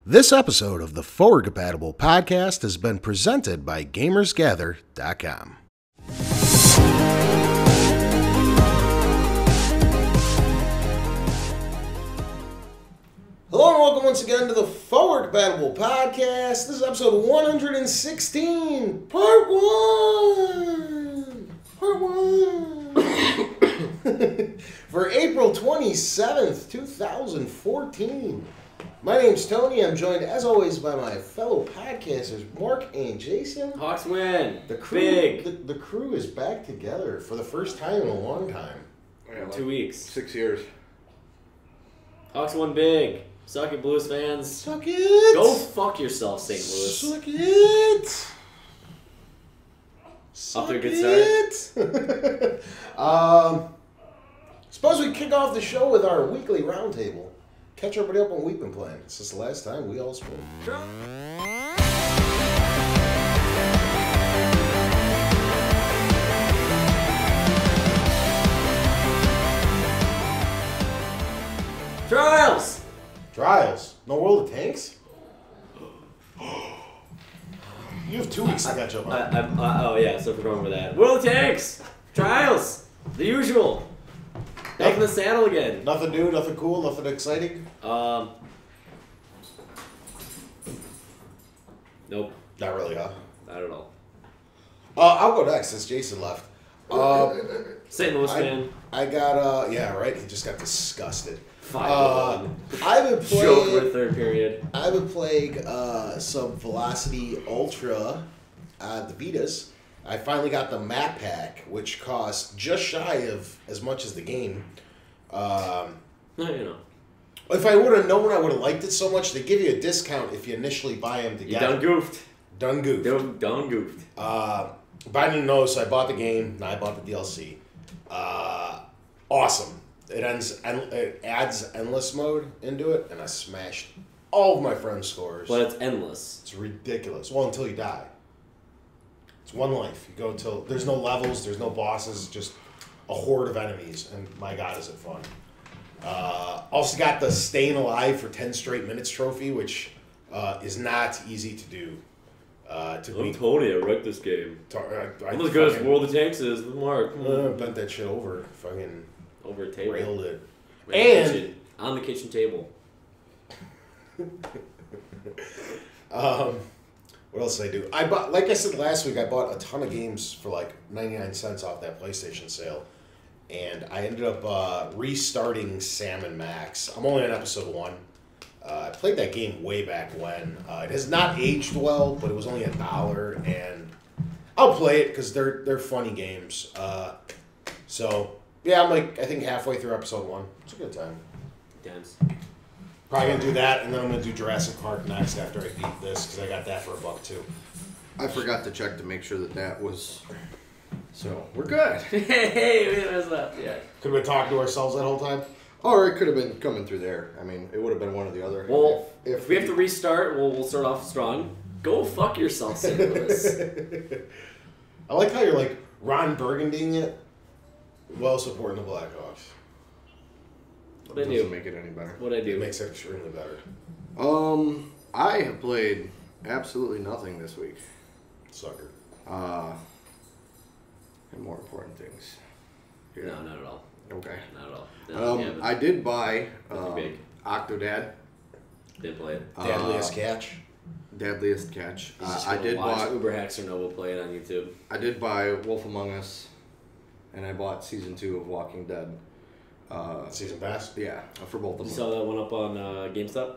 This episode of the Forward Compatible podcast has been presented by GamersGather.com. Hello and welcome once again to the Forward Compatible podcast. This is episode 116, part 1. For April 27th, 2014. My name's Tony. I'm joined, as always, by my fellow podcasters, Mark and Jason. Hawks win. The crew, Big. The crew is back together for the first time in a long time. Yeah, 2 weeks. 6 years. Hawks won big. Suck it, Blues fans. Suck it. Go fuck yourself, St. Louis. Suck it. Off to a good start. Suppose we kick off the show with our weekly roundtable. Catch everybody up on what we've been playing. This is the last time we all spoke. Trials. No World of Tanks? You have 2 weeks to catch up on. Oh, yeah, so we're going over that. World of Tanks! Trials! The usual. Back in the saddle again. Nothing new, nothing cool, nothing exciting? Nope. Not really, huh? Not at all. I'll go next since Jason left. St. Louis fan. I got, yeah, right? He just got disgusted. 5-1. I've been playing... Joke for the third period. I've been playing some Velocity Ultra the Vitas. I finally got the map pack, which costs just shy of as much as the game. You know. If I would have known I would have liked it so much, they give you a discount if you initially buy them together. You done goofed. Done goofed. Done goofed. But I didn't know, so I bought the game, and I bought the DLC. Awesome. It adds endless mode into it, and I smashed all of my friends' scores. But it's endless. It's ridiculous. Well, until you die. It's one life. You go until there's no levels, there's no bosses, just a horde of enemies, and my God, is it fun. Also got the Staying Alive for 10 straight minutes trophy, which is not easy to do. I'm Tony, I wrecked this game. I'm as good as World of Tanks is with Mark. Bent that shit over. Fucking over a table. Railed it. And on the kitchen table. What else did I do? I bought, like I said last week, I bought a ton of games for like 99 cents off that PlayStation sale. And I ended up restarting Sam & Max. I'm only on episode 1. I played that game way back when. It has not aged well, but it was only $1, and I'll play it because they're funny games. So yeah, I'm like I think halfway through episode 1. It's a good time. Dense. Probably gonna do that, and then I'm gonna do Jurassic Park next after I beat this because I got that for $1 too. I forgot to check to make sure that was. So we're good. Hey, we haven't left yet. Could we talk to ourselves that whole time? Or it could have been coming through there. I mean, it would have been one or the other. Well, if we have to restart, we'll start off strong. Go fuck yourself, St. Louis. I like how you're like Ron Burgundying it while supporting the Blackhawks. What I do? Doesn't make it any better. What I do? It makes it extremely better. I have played absolutely nothing this week. Sucker. And more important things. No, not at all. Okay. Not at all. I did buy big. Octodad. Didn't play it. Deadliest Catch. Deadliest Catch. I did watch Uber Hacks or Noble play it on YouTube. I did buy Wolf Among Us, and I bought Season 2 of Walking Dead. Season Pass? Yeah, for both of them. You saw that one up on GameStop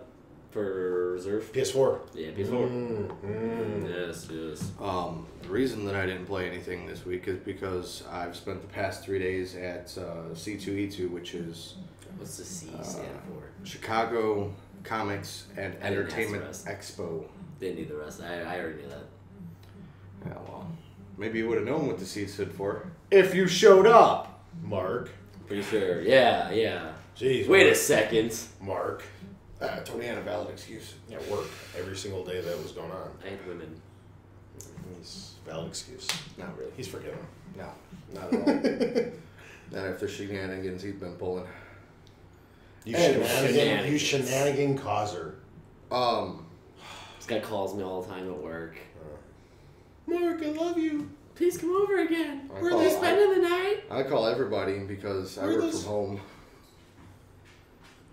for reserve? PS4. Yeah, PS4. Yes. The reason that I didn't play anything this week is because I've spent the past 3 days at C2E2, which is... What's the C stand for? Chicago Comics and Entertainment Expo. Didn't need the rest. I already knew that. Yeah, well, maybe you would have known what the C stood for. If you showed up, Mark. Pretty sure. Yeah. Jeez. Wait Mark. a second. Mark. Tony had a valid excuse. Yeah, work. Every single day that was going on. I hate women. He's valid excuse. Not really. He's forgiven. No, not at all. Not after shenanigans he's been pulling. You shenanigan causer. This guy calls me all the time at work. Mark, I love you. Please come over again. I Where call- are they spending the night? I call everybody because I Where work does- from home.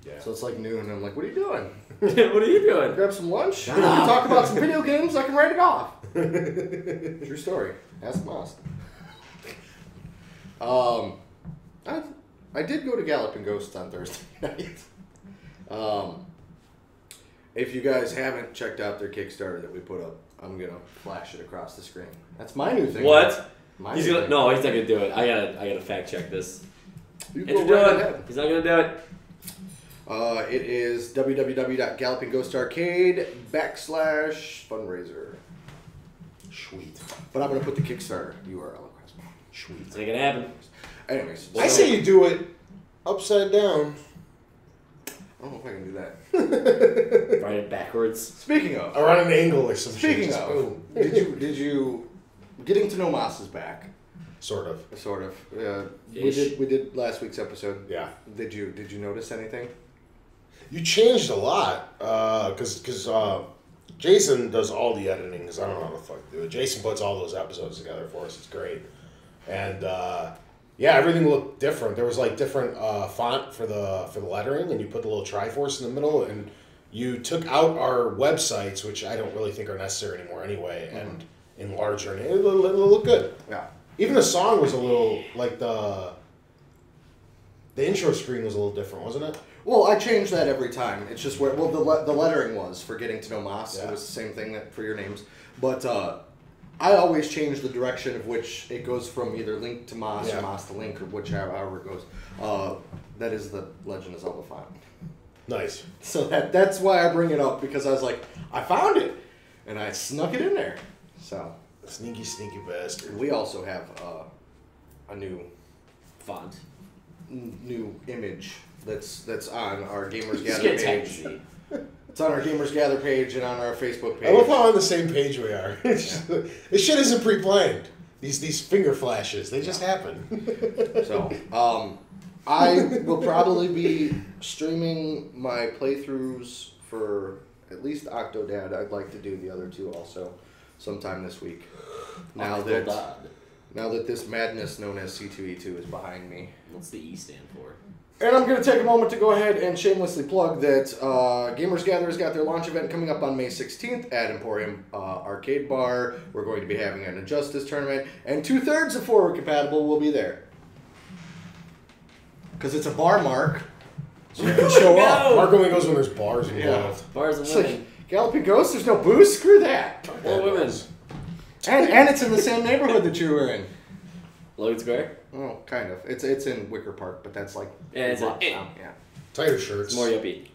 Yeah. So it's like noon, and I'm like, what are you doing? What are you doing? Grab some lunch? Shut We can up. talk about some video games, I can write it off. True story. Ask Moss. I did go to Galloping Ghosts on Thursday night. If you guys haven't checked out their Kickstarter that we put up, I'm gonna flash it across the screen. That's my new thing. What? My He's new gonna thing. no, he's not gonna do it. I gotta fact check this. You Andrew, go do right it. ahead. He's not gonna do it. It is www.gallopingghostarcade.com/fundraiser. Sweet. But I'm gonna put the Kickstarter URL across. Sweet. It's not gonna happen. Anyways, I say you do it upside down. I don't know if I can do that. Write it backwards. Speaking of, Or on an angle or some shit. speaking Just of, boom. did you getting to know Moss is back? Sort of. Sort of. We Ish. did last week's episode. Yeah. Did you notice anything? You changed a lot. Because Jason does all the editing, because I don't know how the fuck to do it. Jason puts all those episodes together for us. It's great. And yeah, everything looked different. There was like different font for the lettering, and you put the little Triforce in the middle, and you took out our websites, which I don't really think are necessary anymore anyway, and enlarged it. It looked good. Yeah. Even the song was a little like the intro screen was a little different, wasn't it? Well, I change that every time. It's just where the lettering was for getting to know Moss. Yeah. It was the same thing that for your names, but I always change the direction of which it goes from either Link to Moss Yeah. or Moss to Link or whichever however it goes. That is the Legend of Zelda font. Nice. So that's why I bring it up, because I was like, I found it, and I snuck it in there. So Sneaky, sneaky bastard. we also have a new Font. image that's on our Gamers Just Gather get page. taxi. It's on our Gamers Gather page and on our Facebook page. I love how on the same page we are. This shit isn't pre-planned. These finger flashes, they just happen. So, I will probably be streaming my playthroughs for at least Octodad. I'd like to do the other two also sometime this week. Now that this madness known as C2E2 is behind me. What's the E stand for? And I'm going to take a moment to go ahead and shamelessly plug that Gamers Gather has got their launch event coming up on May 16th at Emporium Arcade Bar. We're going to be having an Injustice tournament, and 2/3 of Forward Compatible will be there. Because it's a bar mark, so you can show up. Mark only goes when there's bars Yeah. involved. Bars and It's women. like, Galloping Ghost, there's no booze? Screw that. Well, women. And it's in the same neighborhood that you were in. Logan Square. Oh, kind of. It's in Wicker Park, but that's like... Yeah, it's blocks like, out. Yeah. Tighter shirts. It's more yuppie.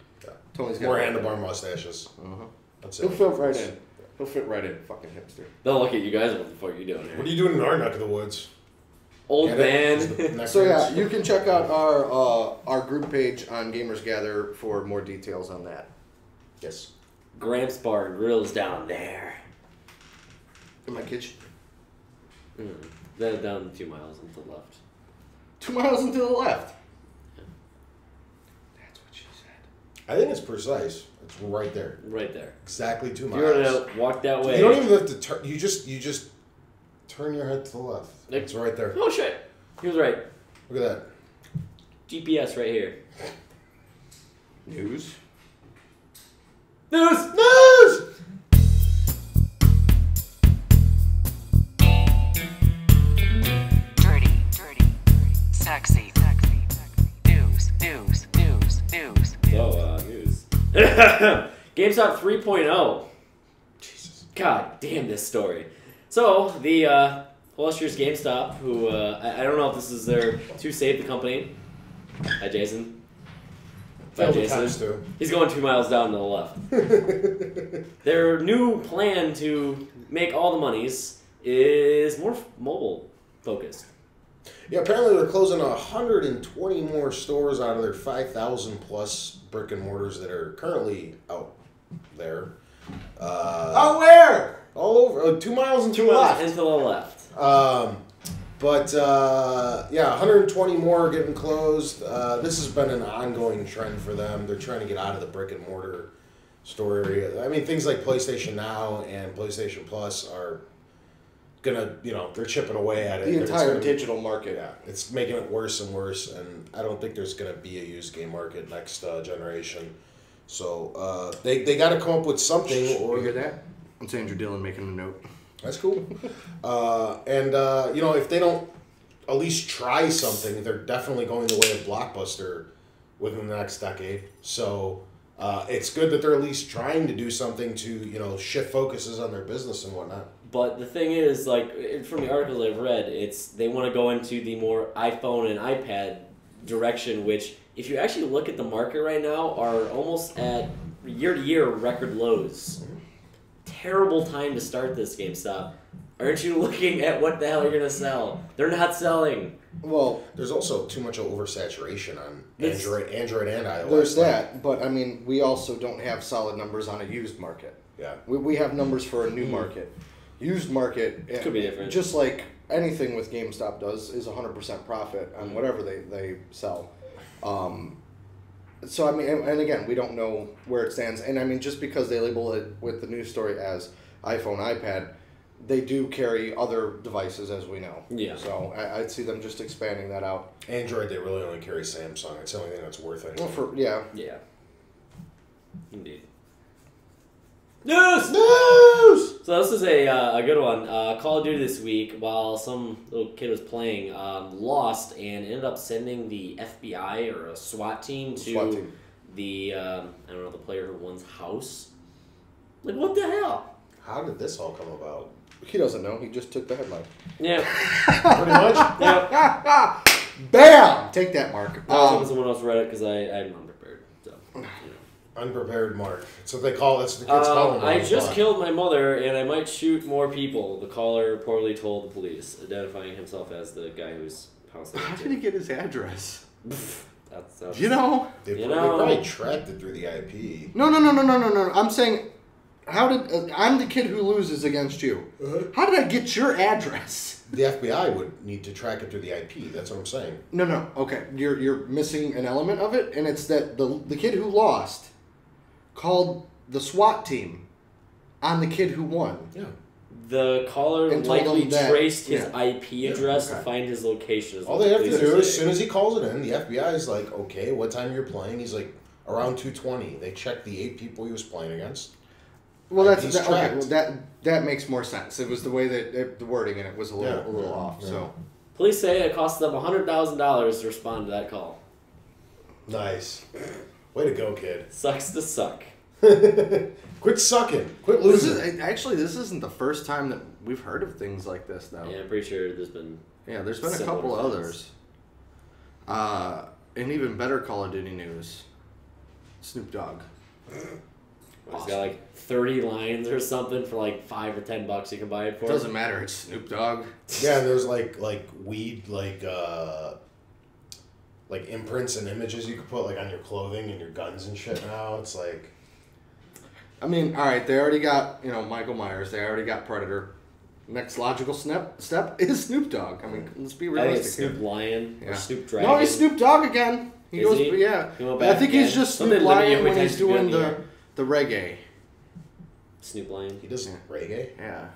Tony's got More a- handlebar mustaches. Uh-huh. That's He'll it. fit right in. He'll fit right in. Fucking hipster. They'll look at you guys. What the fuck are you doing What here? are you doing in our neck of the woods? Old Get it? Is man. the neck So yeah, rings? you can check out our group page on Gamers Gather for more details on that. Yes. Gramps Bar and Grill's down there. In my kitchen. Then down 2 miles on the left. 2 miles and to the left. That's what she said. I think it's precise. It's right there. Right there. Exactly 2 If miles. you were to walk that way. You don't even have to turn. You just turn your head to the left. Like- It's right there. Oh shit! He was right. Look at that. GPS right here. News. News! News! Dirty, sexy, news. So, news. GameStop 3.0. Jesus. God damn this story. So, the illustrious GameStop, who, I don't know if this is their to save the company. Hi, Jason. Bye, Failed the Jason. times too. He's going 2 miles down to the left. Their new plan to make all the monies is more mobile focused. Yeah, apparently they're closing 120 more stores out of their 5,000 plus brick and mortars that are currently out there. Oh, where? All over. 2 miles and 2 2 miles left. into the left. But yeah, 120 more getting closed. This has been an ongoing trend for them. They're trying to get out of the brick and mortar story. I mean, things like PlayStation Now and PlayStation Plus are gonna, they're chipping away at it. The entire digital market. Yeah, it's making it worse and worse, and I don't think there's gonna be a used game market next generation. So they got to come up with something. Or you hear that? It's Andrew Dillon making a note. That's cool. If they don't at least try something, they're definitely going the way of Blockbuster within the next decade. So it's good that they're at least trying to do something to, shift focuses on their business and whatnot. But the thing is, like, from the articles I've read, they want to go into the more iPhone and iPad direction, which, if you actually look at the market right now, are almost at year-to-year record lows. Terrible time to start this, GameStop. Aren't you looking at what the hell you're going to sell? They're not selling. Well, there's also too much oversaturation on Android and iOS. There's that, but I mean, we also don't have solid numbers on a used market. Yeah. We have numbers for a new market. Used market could be different. Just like anything with GameStop does is 100% profit on whatever they sell. So I mean, and again, we don't know where it stands. And I mean, just because they label it with the news story as iPhone, iPad, they do carry other devices, as we know. Yeah. So I'd see them just expanding that out. Android, they really only carry Samsung. It's the only thing that's worth it. Well, Yeah. Indeed. News! So this is a good one. Call of Duty this week, while some little kid was playing, lost and ended up sending the FBI or a SWAT team to the the player who won's house. Like, what the hell? How did this all come about? He doesn't know. He just took the headline. Yeah. Pretty much. Yep. Bam! Take that, Mark. I was hoping someone else read it because I'm unprepared. So, Unprepared Mark. That's what they call it. That's what the kids call him. I just killed my mother, and I might shoot more people, the caller reportedly told the police, identifying himself as the guy whose house they How went did he get his address? That's You know? They probably tracked it through the IP. No. I'm saying, how did I'm the kid who loses against you? How did I get your address? The FBI would need to track it through the IP. That's what I'm saying. No. Okay, you're missing an element of it, and it's that the kid who lost called the SWAT team on the kid who won. Yeah. The caller And told likely him that- traced his yeah. IP address to okay. find his location. All they have to do, as soon as he calls it in, the FBI is like, okay, what time you're playing? He's like, around 2:20. They checked the 8 people he was playing against. Well, that's IP's okay. tracked. Well, that makes more sense. It was the way that the wording in it was a little off. Yeah. So Police say it cost them $100,000 to respond to that call. Nice. Way to go, kid. Sucks to suck. Quit sucking. Quit losing. This isn't the first time that we've heard of things like this, though. Yeah, I'm pretty sure there's been... Yeah, there's been a similar couple things. others. And even better Call of Duty news. Snoop Dogg. He's got like 30 lines or something for like $5 or $10 you can buy it for. Doesn't matter. It's Snoop Dogg. Yeah, and there's like weed, like imprints and images you could put like on your clothing and your guns and shit now. It's like... I mean, all right, they already got, Michael Myers. They already got Predator. Next logical step is Snoop Dogg. I mean, let's be I think realistic it's here. Snoop Lion or Yeah. Snoop Dragon. No, he's Snoop Dogg again. He Is goes, he? yeah. He went I back think he's again. just Something Snoop Libya Lion when every he's time doing he's good, the reggae. Snoop Lion. He does reggae? Yeah.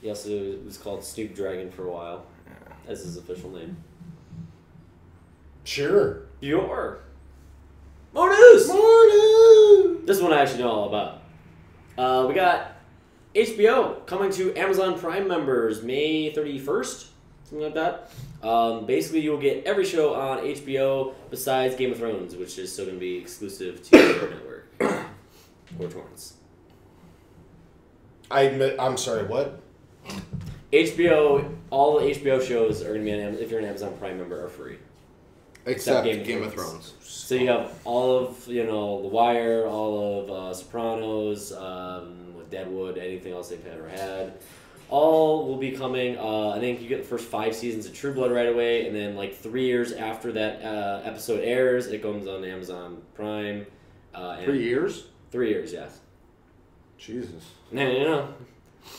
He also was called Snoop Dragon for a while. As his official name. Sure. More news! More news! This one I actually know all about. We got HBO coming to Amazon Prime members May 31st, something like that. Basically, you'll get every show on HBO besides Game of Thrones, which is still going to be exclusive to your network. Or torrents. I'm sorry, what? HBO, all the HBO shows are going to be on if you're an Amazon Prime member, are free. Except Game of Thrones. So you have all of, The Wire, all of Sopranos, with Deadwood, anything else they've ever had. All will be coming. I think you get the first 5 seasons of True Blood right away, and then like 3 years after that episode airs, it comes on Amazon Prime. 3 years? 3 years, yes. Jesus.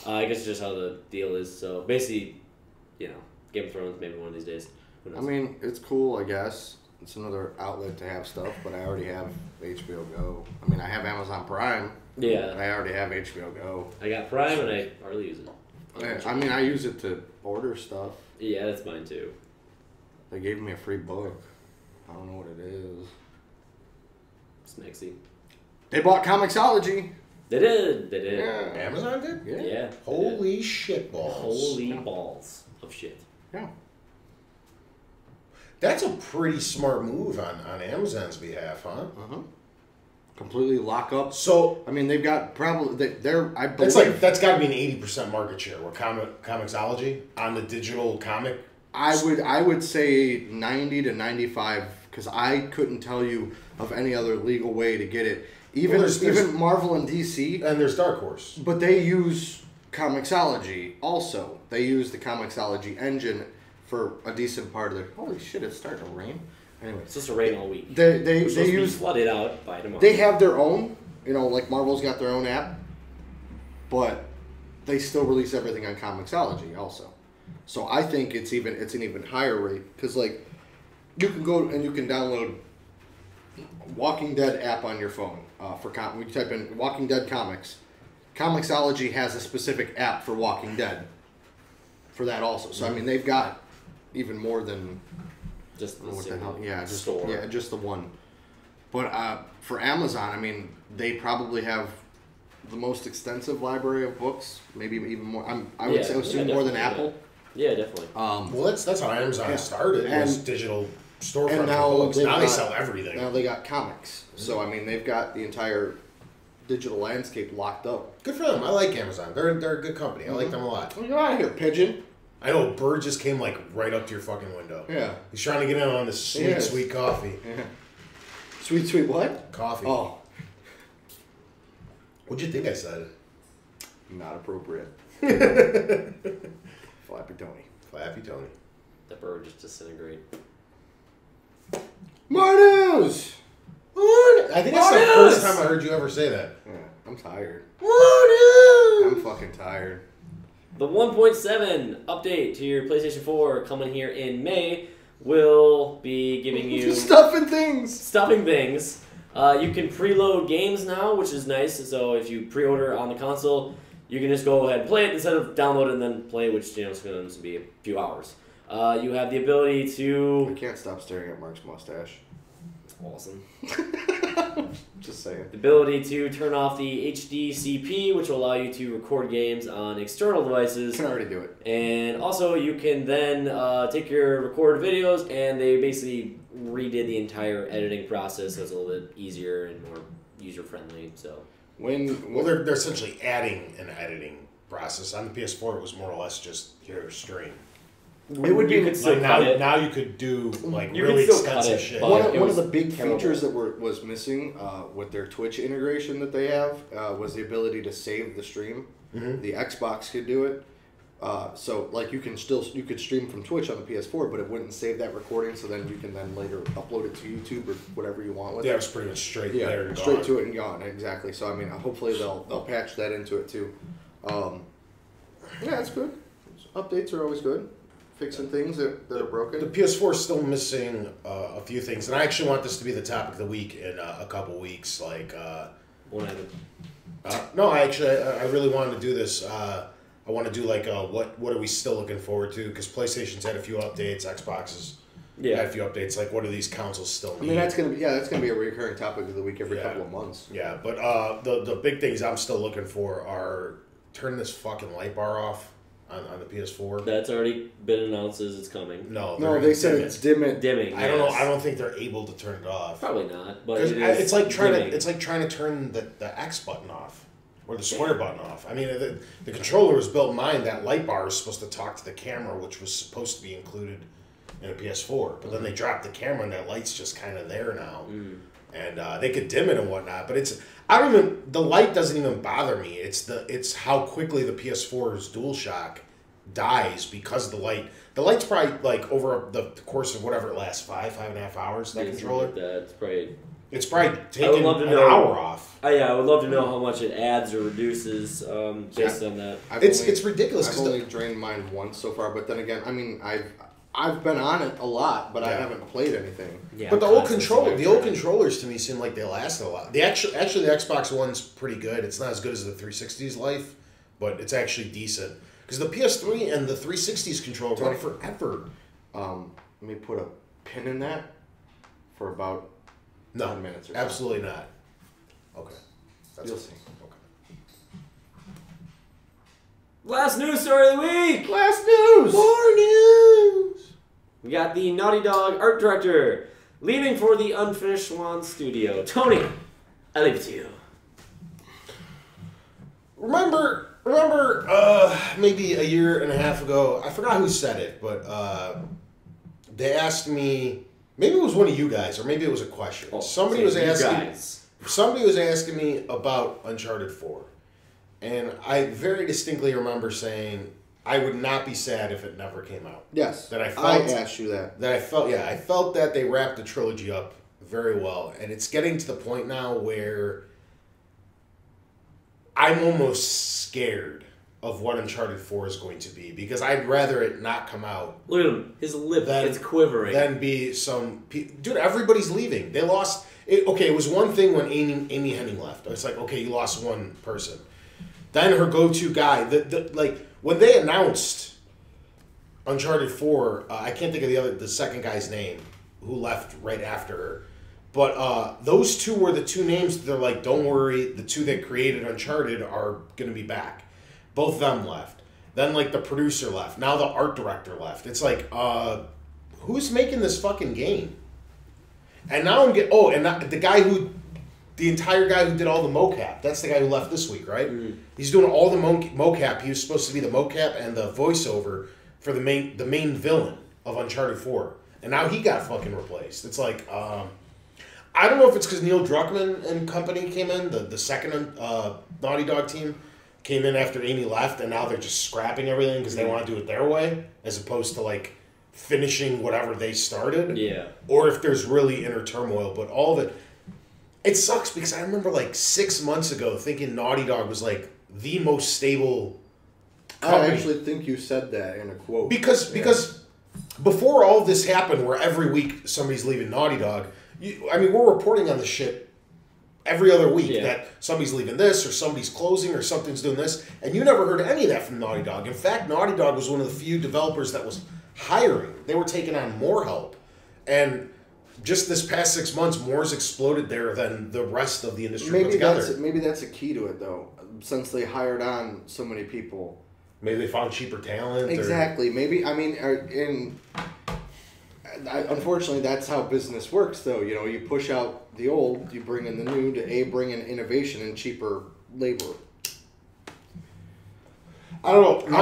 I guess it's just how the deal is. So basically, Game of Thrones maybe one of these days. Who knows? I mean, it's cool, I guess. It's another outlet to have stuff, but I already have HBO Go. I mean, I have Amazon Prime. Yeah. I already have HBO Go. I got Prime and I hardly use it. I mean, I use it to order stuff. Yeah, that's mine too. They gave me a free book. I don't know what it is. Snexy. They bought Comixology. They did. Yeah. Amazon did? Yeah. Holy shit balls. Holy balls of shit. Yeah. That's a pretty smart move on Amazon's behalf, huh? Uh-huh. Completely lock up. So I mean, they've got probably they're. I believe that's got to be an 80% market share. Where Comixology on the digital comic. I would say 90 to 95 because I couldn't tell you of any other legal way to get it. Even even Marvel and DC, and there's Dark Horse, but they use Comixology also. They use the Comixology engine for a decent part of their. Holy shit! It's starting to rain. Anyway, It's supposed to rain all week. they use flooded out by tomorrow. They have their own, like Marvel's got their own app, but they still release everything on Comixology also. So I think it's an even higher rate because like you can go and you can download Walking Dead app on your phone when you type in Walking Dead comics. Comixology has a specific app for Walking Dead for that also. So I mean they've got even more than. Just the What the single hell? Yeah, just store. yeah, just the one. But for Amazon, I mean, they probably have the most extensive library of books, maybe even more. I would assume more than definitely, Apple. Yeah, definitely. well, that's how Amazon started. Was digital storefront and now for books. Now they got- sell everything. Now they got comics, so I mean, they've got the entire digital landscape locked up. Good for them. I like Amazon. They're a good company. I like them a lot. Well, get out of here, pigeon. I know a bird just came like right up to your fucking window. Yeah. He's trying to get in on this sweet, Yes. sweet coffee. Yeah. Sweet what? Coffee. Oh, What'd you think I said? not appropriate. Flappy Tony. Flappy Tony. The bird just disintegrated. More news. I think that's the first time I heard you ever say that. Yeah, I'm tired. What? I'm fucking tired. The 1.7 update to your PlayStation 4 coming here in May will be giving you Stuffing things. stuffing things. You can preload games now, which is nice. So if you pre-order on the console, you can just go ahead and play it instead of download it and then play, which is going to be a few hours. You have the ability I to... can't stop staring at Mark's mustache. Awesome. Just saying. The ability to turn off the HDCP, which will allow you to record games on external devices. Can already do it. And also, you can then take your recorded videos, and they basically redid the entire editing process, so it's a little bit easier and more user-friendly. So, Well, they're essentially adding an editing process. On the PS4, it was more or less just here stream. It would be you could still Like cut it. now you could do like You really could still cut extensive it, shit. but- one it of was the big terrible. features that was missing with their Twitch integration that they have was the ability to save the stream. Mhm. The Xbox could do it. So like you could stream from Twitch on the PS4, but it wouldn't save that recording. So then you can then later upload it to YouTube or whatever you want with Yeah, it it. was pretty much straight Yeah, there and straight gone. to it and gone. Exactly. So I mean, hopefully they'll patch that into it too. Yeah, it's good. Updates are always good. Fixing things that are broken. The PS4 is still missing a few things, and I actually want this to be the topic of the week in a couple weeks. Like, won't happen. no, I really wanted to do this. I want to do like what are we still looking forward to? Because PlayStation's had a few updates, Xbox's had a few updates. Like, what do these consoles still need? I mean, that's gonna be a recurring topic of the week every couple of months. Yeah, but the big things I'm still looking for are turning this fucking light bar off on the PS4. That's already been announced as it's coming. No, They said it's dimming. Dimming. I don't know. yes. I don't think they're able to turn it off. Probably not, but Because it is it's like trying dimming. to turn the X button off or the square button off. I mean, the controller was built in mind that light bar is supposed to talk to the camera, which was supposed to be included in a PS4. But then they dropped the camera, and that light's just kind of there now. And they could dim it and whatnot. But the light doesn't even bother me. It's how quickly the PS4's DualShock dies because of the light. The light's probably like over the course of whatever it lasts, 5.5 hours. That Yeah, controller. something like that. It's probably. It's probably I would taking love to an know- hour off. Yeah, I would love to know how much it adds or reduces based on that. It's ridiculous. I've 'cause only drained mine once so far, but then again, I mean, I've been on it a lot, but I Yeah. haven't played anything. Yeah, But the I'm old constantly controllers to me seem like they lasted a lot. Actually, the Xbox One's pretty good. It's not as good as the 360's life, but it's actually decent. Because the PS3 and the 360's controller run forever. Let me put a pin in that for about No, 10 minutes or so. absolutely not. Okay. You'll see. Okay. Last news story of the week. Last news! More news! We got the Naughty Dog art director leaving for the Unfinished Swan studio. Tony, I leave it to you. Remember, maybe a year and a half ago, I forgot who said it, but they asked me, maybe it was one of you guys, or maybe it was a question. Oh, Somebody so was you asking. guys. Somebody was asking me about Uncharted 4. And I very distinctly remember saying I would not be sad if it never came out. Yes. That I I felt asked you that. I felt that they wrapped the trilogy up very well. And it's getting to the point now where I'm almost scared of what Uncharted 4 is going to be. Because I'd rather it not come out Look at him. His lip Then- is quivering. than be some... Dude, everybody's leaving. They lost... It was one thing when Amy Hennig left. It's like, okay, you lost one person. Then her go-to guy, when they announced Uncharted 4, I can't think of the second guy's name who left right after her. But those two were the two names. They're like, don't worry, the two that created Uncharted are going to be back. Both of them left. Then like the producer left. Now the art director left. It's like, who's making this fucking game? And now I'm getting... Oh, and the entire guy who did all the mocap. That's the guy who left this week, right? Mm. He's doing all the mocap. He was supposed to be the mocap and the voiceover for the main villain of Uncharted 4. And now he got fucking replaced. It's like, I don't know if it's because Neil Druckmann and company came in, the second Naughty Dog team came in after Amy left, and now they're just scrapping everything because they want to do it their way, as opposed to like finishing whatever they started. Yeah. Or if there's really inner turmoil. But all of it... It sucks because I remember like 6 months ago thinking Naughty Dog was like the most stable company. I actually think you said that in a quote. Because before all of this happened, where every week somebody's leaving Naughty Dog, we're reporting on the shit every other week that somebody's leaving this or somebody's closing or something's doing this, and you never heard any of that from Naughty Dog. In fact, Naughty Dog was one of the few developers that was hiring. They were taking on more help. And just this past 6 months, more's exploded there than the rest of the industry put together. Maybe that's a key to it, though, since they hired on so many people. Maybe they found cheaper talent. Exactly. Maybe, unfortunately, that's how business works, though. You know, you push out the old, you bring in the new to bring in innovation and cheaper labor. I don't know.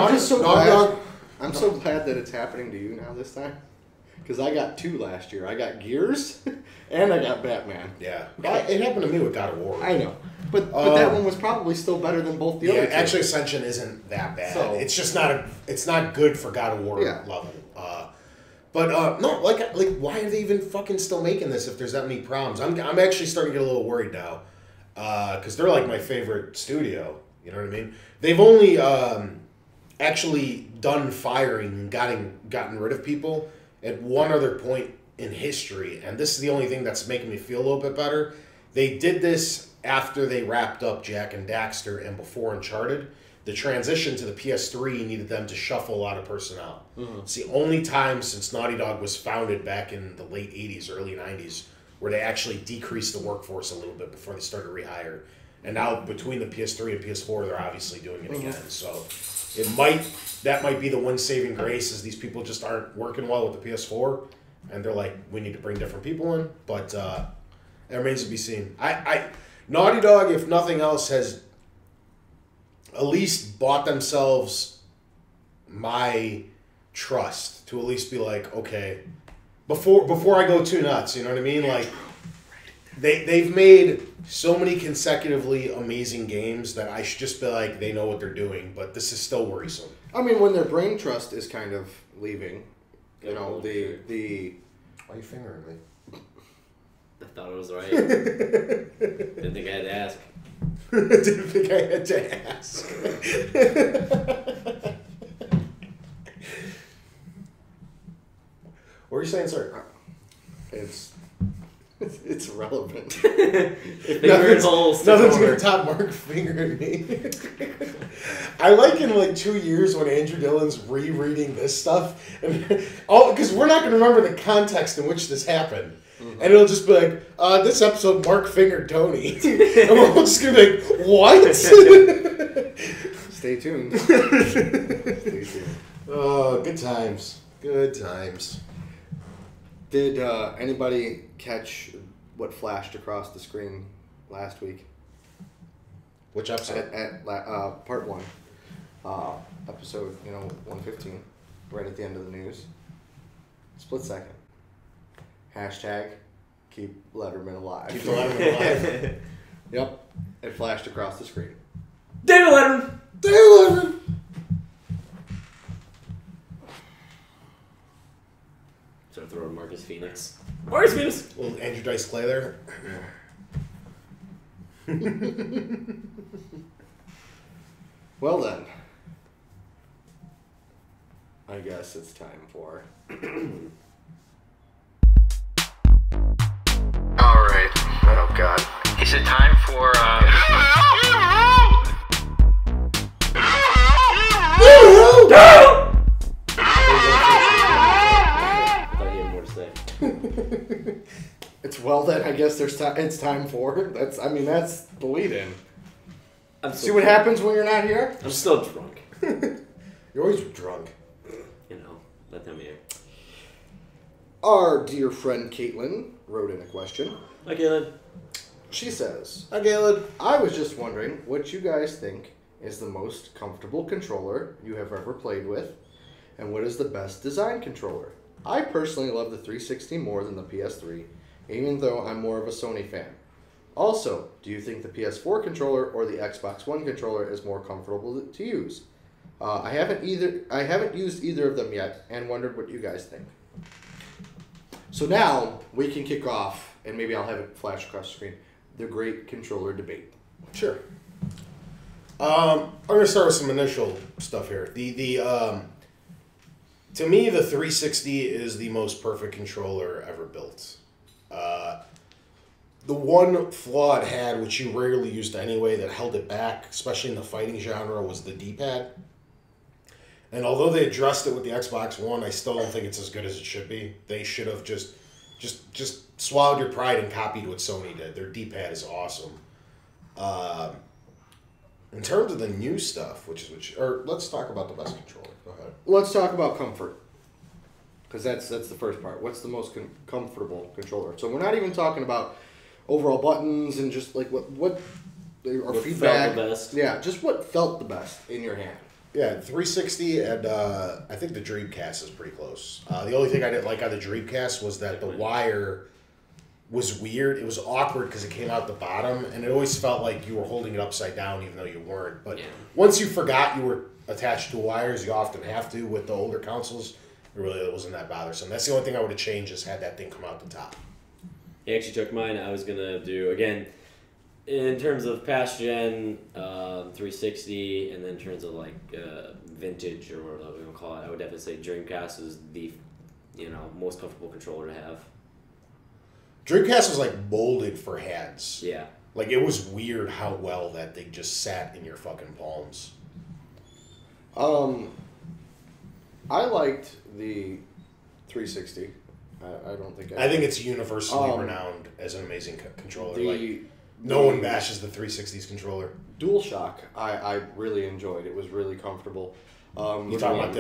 I'm so glad that it's happening to you now this time. Because I got 2 last year. I got Gears, and I got Batman. Yeah. It happened to me with God of War. I know. But that one was probably still better than both the other two. Actually, Ascension isn't that bad. So- It's just not it's not good for God of War level. No, why are they even fucking still making this if there's that many problems? I'm actually starting to get a little worried now. Because they're like my favorite studio. You know what I mean? They've only actually done firing and gotten rid of people at one other point in history, and this is the only thing that's making me feel a little bit better. They did this after they wrapped up Jak and Daxter and before Uncharted. The transition to the PS3 needed them to shuffle a lot of personnel. Mm-hmm. It's the only time since Naughty Dog was founded back in the late 80s, early 90s, where they actually decreased the workforce a little bit before they started to rehire. And now between the PS3 and PS4, they're obviously doing it again. So that might be the one saving grace is these people just aren't working well with the PS4, and they're like, we need to bring different people in. But it remains to be seen. Naughty Dog, if nothing else, has at least bought themselves my trust to at least be like, okay, before I go too nuts, you know what I mean? Like they've made so many consecutively amazing games that I should just be like, they know what they're doing, but this is still worrisome. I mean, when their brain trust is kind of leaving, you know, the Why are you fingering me? I thought it was right. Didn't think I had to ask. Didn't think I had to ask. What are you saying, sir? It's relevant. Finger holes. Nothing's gonna top Mark fingering me. I like in like 2 years when Andrew Dillon's rereading this stuff, and because we're not gonna remember the context in which this happened, and it'll just be like, this episode Mark fingered Tony, and we're all just gonna be like, what? Stay tuned. Stay tuned. Oh, good times. Good times. Did anybody catch what flashed across the screen last week? Which episode? At part 1, episode 115, right at the end of the news. Split second. Hashtag keep Letterman alive. Keep the Letterman alive. Yep, it flashed across the screen. David Letterman. David Letterman. So I throw to Marcus Phoenix. Marcus Phoenix. Little Andrew Dice Clay there. Well then, I guess it's time for. All right. Oh God. Is it time for? I thought you had more to say. It's well then. I guess it's time for. That's the lead in. See what happens when you're not here. I'm still drunk. You're always drunk. That time of year. Our dear friend Caitlin wrote in a question. Hi, Caitlin. She says, Hi, Galen. I was just wondering what you guys think is the most comfortable controller you have ever played with, and what is the best design controller? I personally love the 360 more than the PS3, even though I'm more of a Sony fan. Also, do you think the PS4 controller or the Xbox One controller is more comfortable to use? I haven't used either of them yet, and wondered what you guys think. So now we can kick off, and maybe I'll have it flash across the screen, the great controller debate. Sure. I'm gonna start with some initial stuff here. To me, the 360 is the most perfect controller ever built. The one flaw it had, which you rarely used anyway, that held it back, especially in the fighting genre, was the D-pad. And although they addressed it with the Xbox One, I still don't think it's as good as it should be. They should have just swallowed your pride and copied what Sony did. Their D-pad is awesome. In terms of the new stuff, let's talk about the best controller. Go ahead. Let's talk about comfort, because that's the first part. What's the most comfortable controller? So we're not even talking about overall buttons and just like what feedback. Felt the best. Yeah, just what felt the best in your hand. Yeah, 360 and I think the Dreamcast is pretty close. The only thing I didn't like on the Dreamcast was that the wire was weird. It was awkward because it came out the bottom, and it always felt like you were holding it upside down even though you weren't. But once you forgot you were attached to wires, you often have to with the older consoles. It wasn't that bothersome. That's the only thing I would have changed is had that thing come out the top. He actually took mine. I was going to do, again, in terms of past gen, 360, and then in terms of like vintage or whatever we want to call it, I would definitely say Dreamcast is the most comfortable controller to have. Dreamcast was like molded for hands. Yeah. Like it was weird how well that thing just sat in your fucking palms. I liked the 360. I don't think I think it's universally renowned as an amazing controller. No one bashes the 360's controller. DualShock, I really enjoyed. It was really comfortable. You talking about the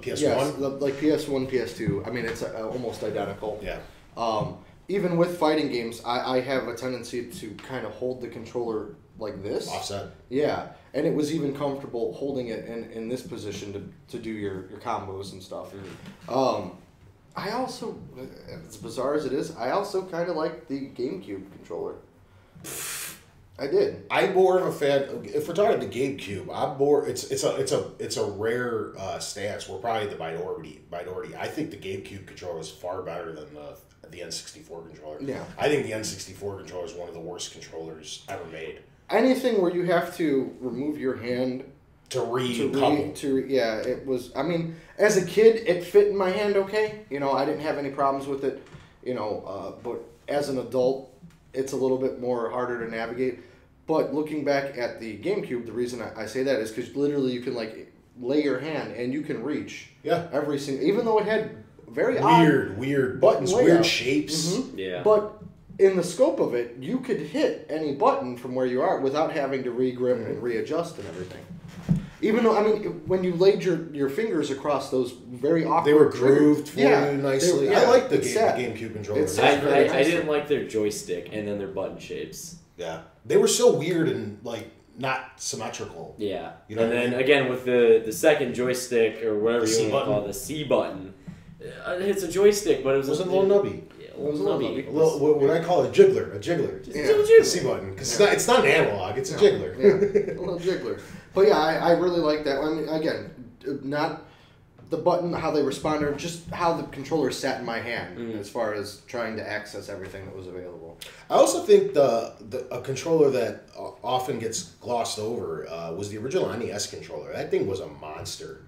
PS1? Yes, like PS1, PS2. I mean, it's almost identical. Yeah. Even with fighting games, I have a tendency to kind of hold the controller like this. Offset. Yeah, and it was even comfortable holding it in this position to do your combos and stuff. Mm-hmm. I also, as bizarre as it is, I also kind of like the GameCube controller. I did. I'm more of a fan. If we're talking the GameCube, I'm more. It's a rare stance. We're probably the minority. I think the GameCube controller is far better than the N64 controller. Yeah. I think the N64 controller is one of the worst controllers ever made. Anything where you have to remove your hand Yeah, it was. I mean, as a kid, it fit in my hand okay. You know, I didn't have any problems with it. You know, but as an adult, it's a little bit more harder to navigate. But looking back at the GameCube, the reason I say that is because literally you can like lay your hand and you can reach. Yeah. Every single, even though it had very weird buttons, layout. weird shapes. Mm-hmm. Yeah. But in the scope of it, you could hit any button from where you are without having to re-grip and readjust and everything. Even though, I mean, when you laid your fingers across those very awkward... They were grooved for yeah, you nicely. I like the GameCube controllers. I didn't like their joystick and then their button shapes. Yeah. They were so weird and, like, not symmetrical. Yeah. You know and what I then, mean? again, with the second joystick, or whatever The you C want to button. call it, the C button, it's a joystick, but it was Wasn't a little nubby. Yeah, a little nubby. A little, what I call it, a jiggler. A jiggler. Yeah. The C button. Because it's not an analog, it's a jiggler. Yeah, a little jiggler. But yeah, I really like that. I mean, again, not the button, how they responded, just how the controller sat in my hand as far as trying to access everything that was available. I also think a controller that often gets glossed over was the original NES controller. That thing was a monster.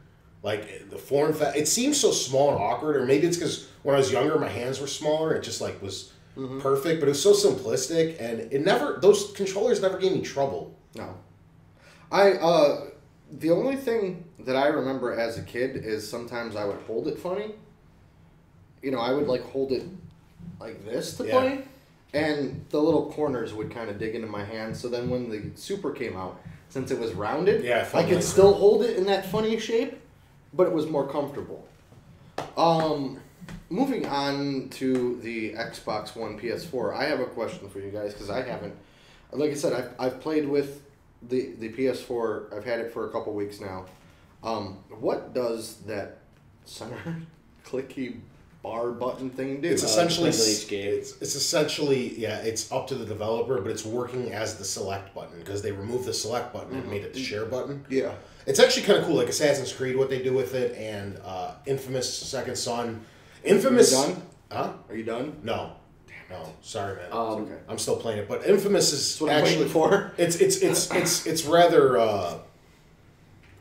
Like, the form factor, it seems so small and awkward, or maybe it's because when I was younger, my hands were smaller. It just, like, was perfect, but it was so simplistic, and those controllers never gave me trouble. No. The only thing that I remember as a kid is sometimes I would hold it funny. You know, I would, like, hold it like this to play, and the little corners would kind of dig into my hand, so then when the Super came out, since it was rounded, I could still hold it in that funny shape, but it was more comfortable. Moving on to the Xbox One PS4, I have a question for you guys, because I haven't, like I said, I've played with the PS4, I've had it for a couple weeks now. What does that center clicky bar button thing do? It's essentially each game. It's essentially it's up to the developer, but it's working as the select button because they removed the select button and made it the share button. Yeah. It's actually kind of cool, like Assassin's Creed, what they do with it, and Infamous Second Son. Infamous. Are you done? Huh? Are you done? No. No, sorry, man. Okay. I'm still playing it, but Infamous is That's what I'm waiting for. It's rather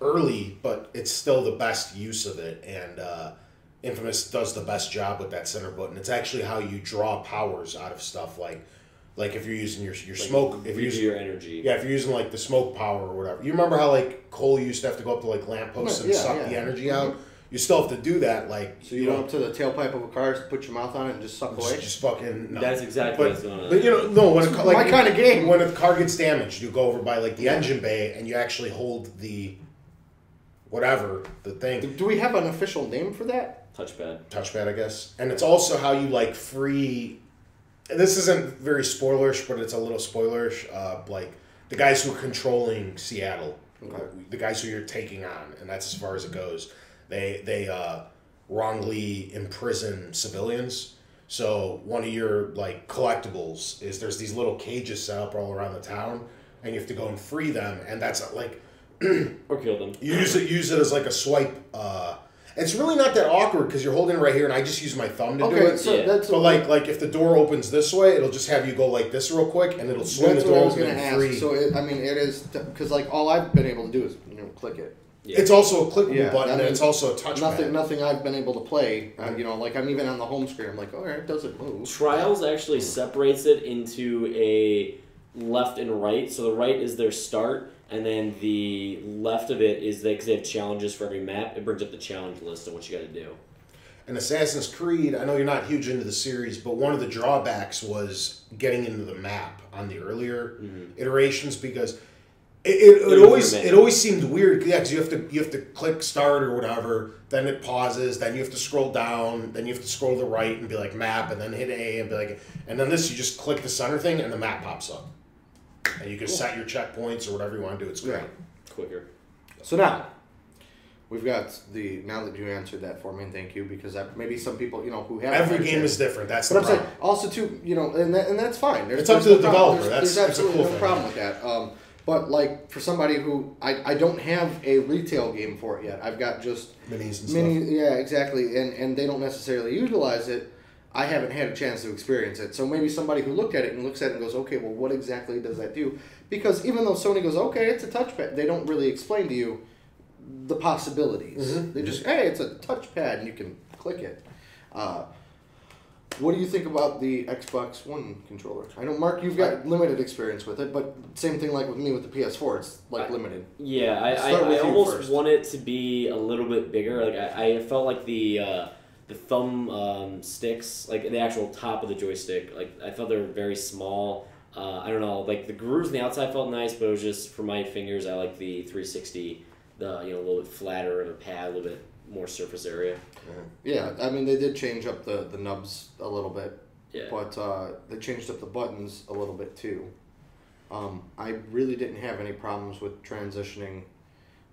early, but it's still the best use of it, and Infamous does the best job with that center button. It's actually how you draw powers out of stuff, like if you're using your smoke, if you're using your energy. Yeah, if you're using like the smoke power or whatever. You remember how like coal used to have to go up to like lampposts and suck the energy out? You still have to do that, like so you went up to the tailpipe of a car, put your mouth on it, and just suck away. Just fucking. No. That's exactly what's going on. But you know, no, when It's my kind of game. When a car gets damaged, you go over by like the engine bay and you actually hold the thing. Do we have an official name for that? Touchpad, I guess. And it's also how you like free. This isn't very spoilerish, but it's a little spoilerish. Like the guys who are controlling Seattle, the guys who you're taking on, and that's as far as it goes. They wrongly imprison civilians. So one of your like collectibles is there's these little cages set up all around the town, and you have to go and free them. And that's like or kill them. Use it as like a swipe. It's really not that awkward because you're holding it right here, and I just use my thumb to do it. So that's like if the door opens this way, it'll just have you go like this real quick, and it'll swing the door open and free. So it is because like all I've been able to do is click it. Yeah. It's also a clickable button, and it's also a touchpad. Nothing I've been able to play. Like I'm even on the home screen. I'm like, all right, it doesn't move. Trials actually separates it into a left and right. So the right is their start, and then the left of it is because they have challenges for every map. It brings up the challenge list of what you got to do. And Assassin's Creed, I know you're not huge into the series, but one of the drawbacks was getting into the map on the earlier iterations because it always seemed weird. Yeah, because you have to click start or whatever, then it pauses, then you have to scroll down, then you have to scroll to the right and be like map, and then hit A and be like, and then this you just click the center thing and the map pops up, and you can set your checkpoints or whatever you want to do. It's great, quicker. So now we've got now that you answered that for me, and thank you, because maybe some people who have every game is different. That's but the I'm problem. saying also too and that's fine. It's up to the developer. There's That's absolutely a cool no problem with that. But like for somebody who I don't have a retail game for it yet. I've got just minis and stuff. Yeah, exactly. And they don't necessarily utilize it. I haven't had a chance to experience it. So maybe somebody who looked at it and goes, okay, well, what exactly does that do? Because even though Sony goes, okay, it's a touchpad, they don't really explain to you, the possibilities. Mhm. They just, hey, it's a touchpad and you can click it. What do you think about the Xbox One controller? I know, Mark, you've got limited experience with it, but same thing like with me with the PS4. It's like limited. Yeah, Start I with you almost first. want it to be a little bit bigger. Like I felt like the thumb sticks, like the actual top of the joystick, like I felt they were very small. I don't know, like the grooves on the outside felt nice, but it was just for my fingers. I like the 360, a little bit flatter of a pad, a little bit more surface area. Yeah, I mean, they did change up the nubs a little bit, Yeah. but they changed up the buttons a little bit too. I really didn't have any problems with transitioning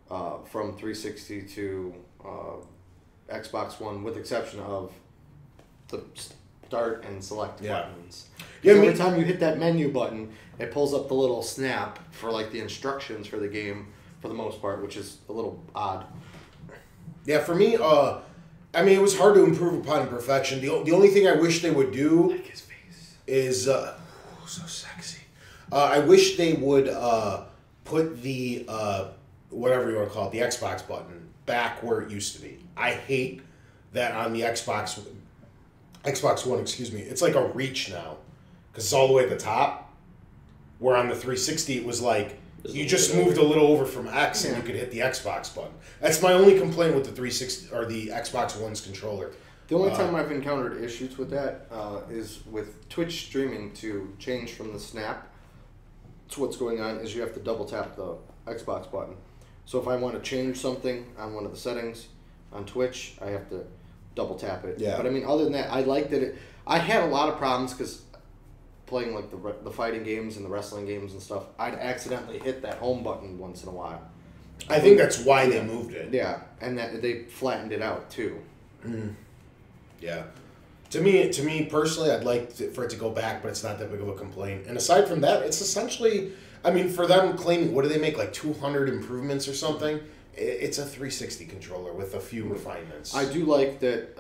from 360 to Xbox One, with exception of the start and select buttons. Yeah, Every time you hit that menu button, it pulls up the little snap for like the instructions for the game for the most part, which is a little odd. Yeah, for me, it was hard to improve upon perfection. The only thing I wish they would do Like his face. is so sexy. I wish they would put the whatever you want to call it, the Xbox button, back where it used to be. I hate that on the Xbox One. Excuse me. It's like a reach now because it's all the way at the top. Where on the 360 it was like you just moved a little over from X and you could hit the Xbox button. That's my only complaint with the 360 or the Xbox One's controller. The only time I've encountered issues with that is with Twitch streaming. To change from the snap to what's going on is you have to double tap the Xbox button. So if I want to change something on one of the settings on Twitch, I have to double tap it. Yeah. But I mean, other than that, I like that I had a lot of problems because playing like the fighting games and the wrestling games and stuff, I'd accidentally hit that home button once in a while. I think that's why they moved it. Yeah, and that they flattened it out too. Yeah. To me personally, I'd like for it to go back, but it's not that big of a complaint. And aside from that, it's essentially, for them claiming, what do they make, like 200 improvements or something? It's a 360 controller with a few refinements. I do like that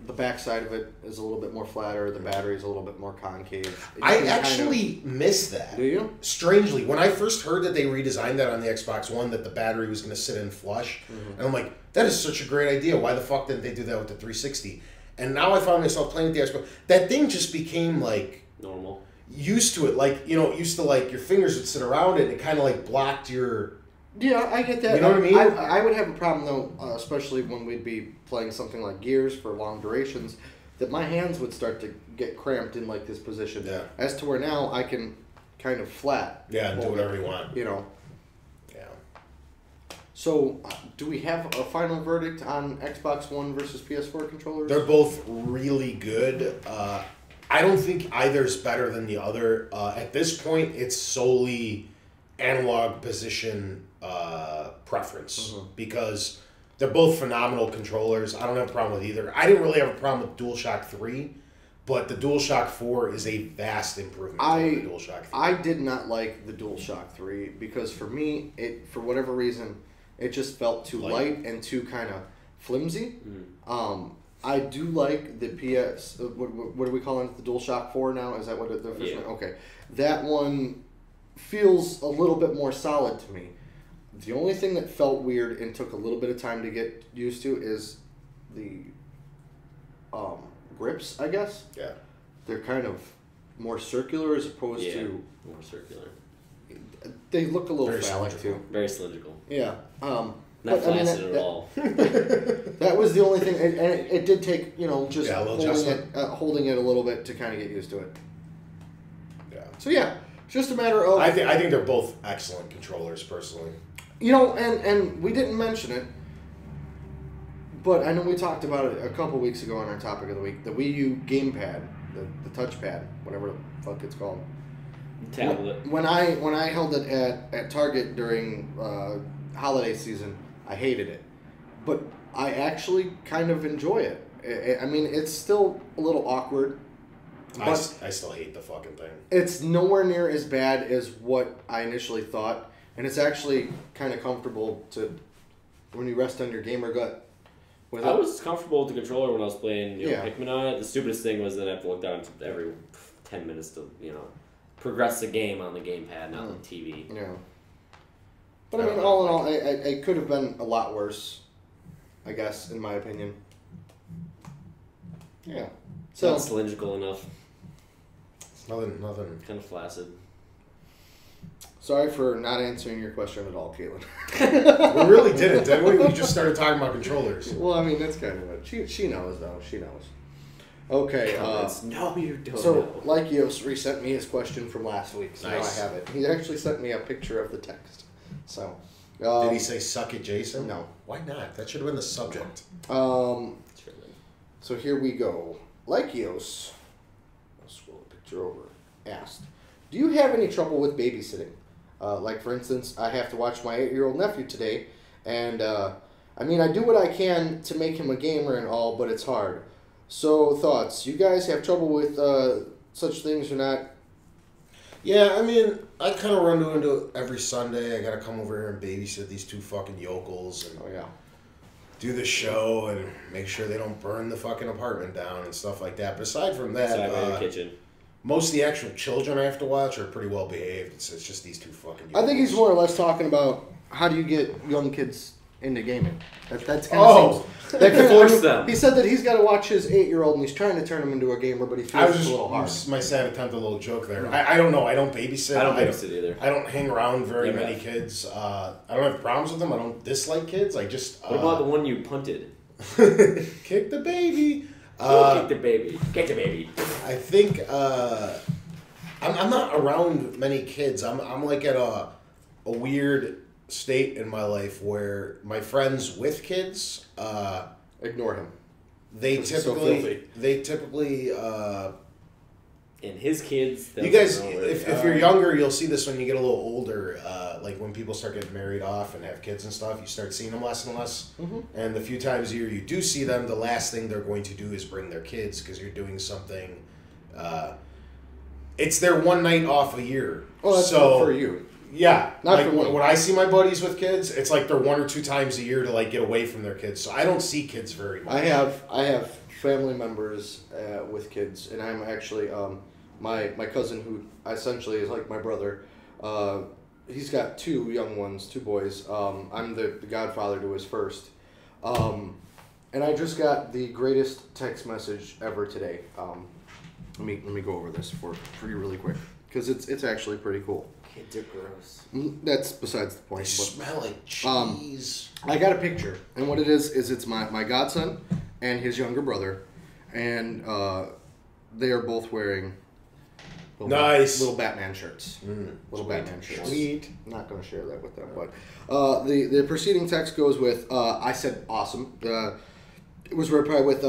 the backside of it is a little bit more flatter. The battery is a little bit more concave. I actually miss that. Do you? Strangely, when I first heard that they redesigned that on the Xbox One, that the battery was going to sit in flush, and I'm like, that is such a great idea. Why the fuck didn't they do that with the 360? And now I find myself playing with the Xbox. That thing just became like Normal. used to it. Like, it used to like your fingers would sit around it and it kind of like blocked your. Yeah, I get that. You know what I mean? I would have a problem though, especially when we'd be playing something like Gears for long durations, that my hands would start to get cramped in like this position. Yeah. As to where now I can kind of flat. Yeah, and do hold whatever it, you want. Yeah. So So, do we have a final verdict on Xbox One versus PS4 controllers? they're both really good. I don't think either's better than the other. At this point, it's solely analog position preference because they're both phenomenal controllers. I don't have a problem with either. I didn't really have a problem with DualShock 3, but the DualShock 4 is a vast improvement over the DualShock 3. I did not like the DualShock 3 because for me, for whatever reason, it just felt too light and too kind of flimsy. I do like the PS. What are we calling it? The DualShock 4 now? Is that what the official? Yeah. Okay, that one feels a little bit more solid to me. The only thing that felt weird and took a little bit of time to get used to is the grips, I guess. Yeah. They're kind of more circular as opposed to... more circular. They look a little Very phallic cylindrical. too. Very cylindrical. Yeah. Not But, I mean, flaccid at all. That was the only thing, and it did take, just Yeah, a little holding it a little bit to kind of get used to it. Yeah. So yeah, it's just a matter of... I think they're both excellent controllers, personally. And we didn't mention it, but I know we talked about it a couple weeks ago on our topic of the week, the Wii U gamepad, the touchpad, whatever the fuck it's called. Tablet. When I held it at Target during holiday season, I hated it, but I actually kind of enjoy it. It's still a little awkward. I still hate the fucking thing. It's nowhere near as bad as what I initially thought, and it's actually kind of comfortable to when you rest on your gamer gut. With I it. was comfortable with the controller when I was playing Yeah. Pikmin on it. The stupidest thing was that I have to look down every 10 minutes to progress the game on the gamepad, not the TV. Yeah. But I mean, all in all, I could have been a lot worse, I guess, in my opinion. Yeah. It's not cylindrical enough. It's nothing. Kind of flaccid. Sorry for not answering your question at all, Caitlin. We really didn't, did we? We just started talking about controllers. Well, I mean, that's kind of what she knows, though. She knows. Okay. No, you don't So, know. Lykios resent me his question from last week, so Nice. now I have it. He actually sent me a picture of the text. So. Did he say "suck it, Jason"? No. Why not? That should have been the subject. So here we go. Lykios, I'll scroll the picture over, asked, do you have any trouble with babysitting? Like, for instance, I have to watch my 8-year-old nephew today, and, I mean, I do what I can to make him a gamer and all, but it's hard. So, thoughts. You guys have trouble with such things or not? Yeah, I mean, I kind of run into it every Sunday. I got to come over here and babysit these two fucking yokels and Oh, yeah. do the show and make sure they don't burn the fucking apartment down and stuff like that. But aside from that, Side by the kitchen. most of the actual children I have to watch are pretty well behaved. It's just these two fucking yokels. I think he's more or less talking about how do you get young kids into gaming. That's kind Oh. of that kind Force them. He said that he's got to watch his 8-year-old and he's trying to turn him into a gamer, but he I feels was it's just a little hard. my sad attempt at a little joke there. I don't know. I don't babysit. I don't babysit either. I don't hang around very Yeah, many right. kids. I don't have problems with them. I don't dislike kids. I just What about the one you punted? kick the baby. Kick the baby. Kick the baby. I think I'm not around many kids. I'm like at a weird state in my life where my friends with kids Ignore him. they 'Cause he's so filthy. typically And his kids. you guys, they'll- if you're younger, you'll see this when you get a little older. Like when people start getting married off and have kids and stuff, you start seeing them less and less. Mm-hmm. And the few times a year you do see them, the last thing they're going to do is bring their kids because you're doing something. It's their one night off a year. Oh, that's so good for you. yeah, Not like for me. when I see my buddies with kids, it's like they're 1 or 2 times a year to like get away from their kids. So I don't see kids very much. I have family members with kids, and I'm actually my cousin who essentially is like my brother. He's got 2 young ones, 2 boys. I'm the godfather to his first. And I just got the greatest text message ever today. Let me go over this for you really quick because it's actually pretty cool. Kids are gross. That's besides the They point. But smell like cheese. I got a picture, and what it is it's my godson and his younger brother, and they are both wearing little Batman shirts. Little Batman shirts. Sweet. I'm not going to share that with them, but the preceding text goes with I said awesome. It was replied with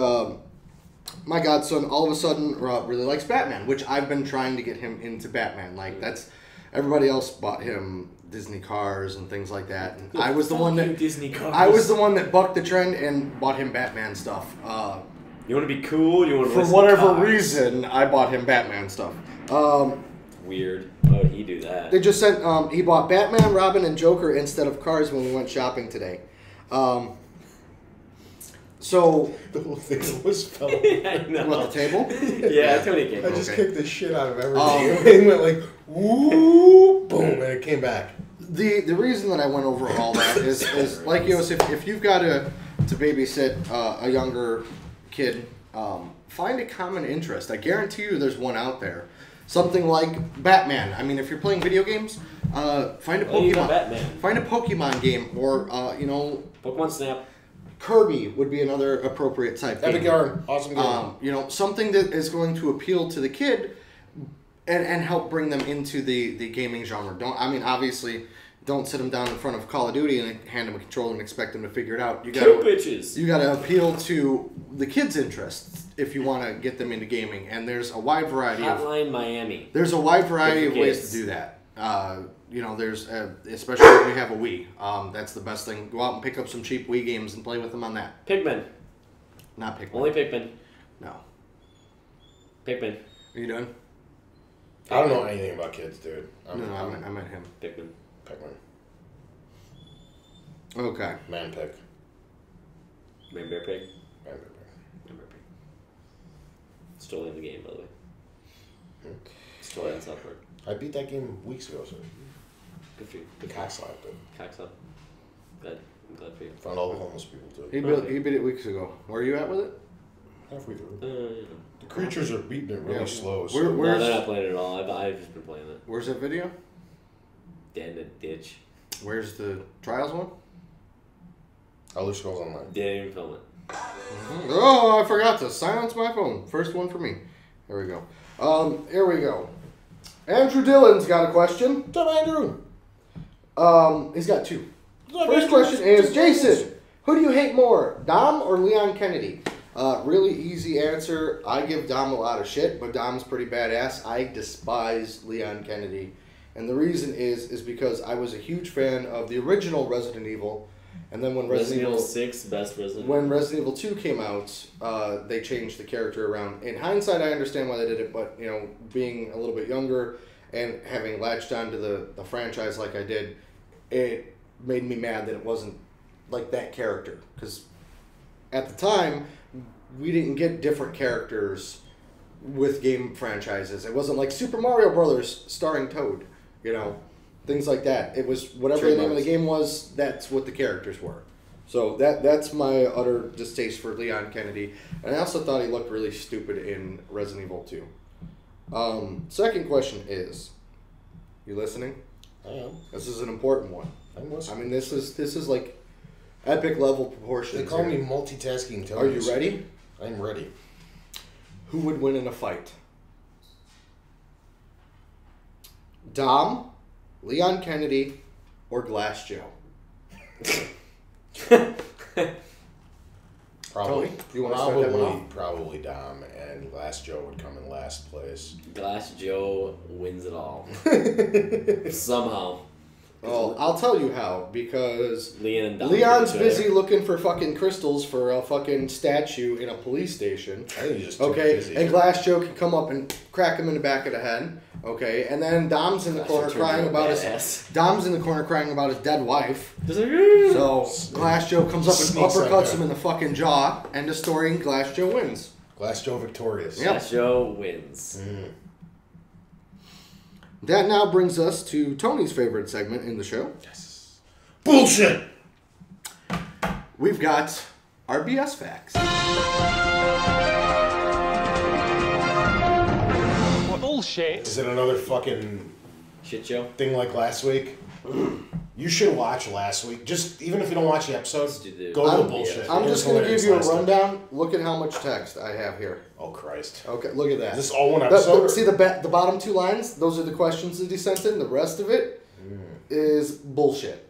my godson all of a sudden really likes Batman, which I've been trying to get him into Batman. Like that's everybody else bought him Disney cars and things like that, and I was the one that Disney cars. I was the one that bucked the trend and bought him Batman stuff. You want to be cool? You want to For whatever reason, I bought him Batman stuff. Weird. Why would he do that? They just sent. He bought Batman, Robin, and Joker instead of cars when we went shopping today. So The whole thing was fell. I know. what, the table? Yeah, Tony came. I just Okay. kicked the shit out of everything. It went like, woo, boom, and it came back. The reason that I went over all that is like if you've got to babysit a younger kid, find a common interest. I guarantee you there's one out there. Something like Batman. I mean, if you're playing video games, find a Oh, you got Pokemon. Batman. Find a Pokemon game, or Pokemon Snap. Kirby would be another appropriate type Epic game. Yarn, awesome game. Something that is going to appeal to the kid and help bring them into the gaming genre. Obviously, don't sit them down in front of Call of Duty and hand them a controller and expect them to figure it out. You Kill got bitches. you got to appeal to the kids' interests if you want to get them into gaming, and there's a wide variety of Hotline Miami. there's a wide variety of Good for ways kids. to do that. There's especially if we have a Wii. That's the best thing. Go out and pick up some cheap Wii games and play with them on that. Pikmin. Not Pikmin. Only Pikmin. No. Pikmin. Are you done? I don't know anything about kids, dude. I meant him. Pikmin. Pikmin. Okay. Man pick. Man Bear Pig. Man pick. Man Bear Pig. It's totally in the game, by the way. It's totally on South Park. I beat that game weeks ago, so. Good for you. The cock slapped it. Cocks up. Good. I'm glad for you. Found all the homeless people too. He beat it weeks ago. Where are you at with it? Halfway through. Yeah. The creatures are beating it really Yeah. slow. Where- So No, where's- they're not playing it at all. I've just been playing it. Where's that video? Dead in a ditch. Where's the trials one? Elder Scrolls Online. Didn't even film it. Oh, I forgot to silence my phone. First one for me. Here we go. Here we go. Andrew Dillon's got a question. What's up, Andrew? He's got two. First question is, Jason, who do you hate more, Dom or Leon Kennedy? Really easy answer. I give Dom a lot of shit, but Dom's pretty badass. I despise Leon Kennedy. And the reason is because I was a huge fan of the original Resident Evil. And then when Resident Evil 6, best Resident when Resident Evil 2 came out, they changed the character around. In hindsight, I understand why they did it, but, you know, being a little bit younger and having latched onto the franchise like I did, it made me mad that it wasn't like that character. Because at the time, we didn't get different characters with game franchises. It wasn't like Super Mario Brothers starring Toad, you know. Things like that. It was whatever the name of the game was, that's what the characters were. So that's my utter distaste for Leon Kennedy. And I also thought he looked really stupid in Resident Evil 2. Second question is, you listening? I am. This is an important one. I'm I listening. mean, this is like epic level proportions. They call here. me multitasking Tony. Are you ready? I'm ready. Who would win in a fight? Dom, Leon Kennedy, or Glass Joe? Probably. Tony, you wanna start that one off? Probably Dom, and Glass Joe would come in last place. Glass Joe wins it all. Somehow. Well, I'll tell you how, because Leon and Dom Leon's hate each other. busy looking for fucking crystals for a fucking statue in a police station. I think he's just too Okay, busy. and Glass Joe can come up and crack him in the back of the head. Okay, and then Dom's in the Glass corner Joe turned crying into a about his badass. Dom's in the corner crying about his dead wife. Just like, So Glass Joe comes up and Sneaks up uppercuts there. him in the fucking jaw. End of story. And Glass Joe wins. Glass Joe victorious. Yeah. Glass Joe wins. That now brings us to Tony's favorite segment in the show. Yes. Bullshit! We've got our BS facts. Bullshit. Is it another fucking Shit show. thing like last week? You should watch last week. Just even if you don't watch the episodes, do the- go to the I'm- bullshit. I'm It was just going to give hilarious you a last time. rundown. Look at how much text I have here. Oh Christ! Okay, look at that. Is this all one The- episode? see the bottom two lines? Those are the questions that he sent in. The rest of it is bullshit.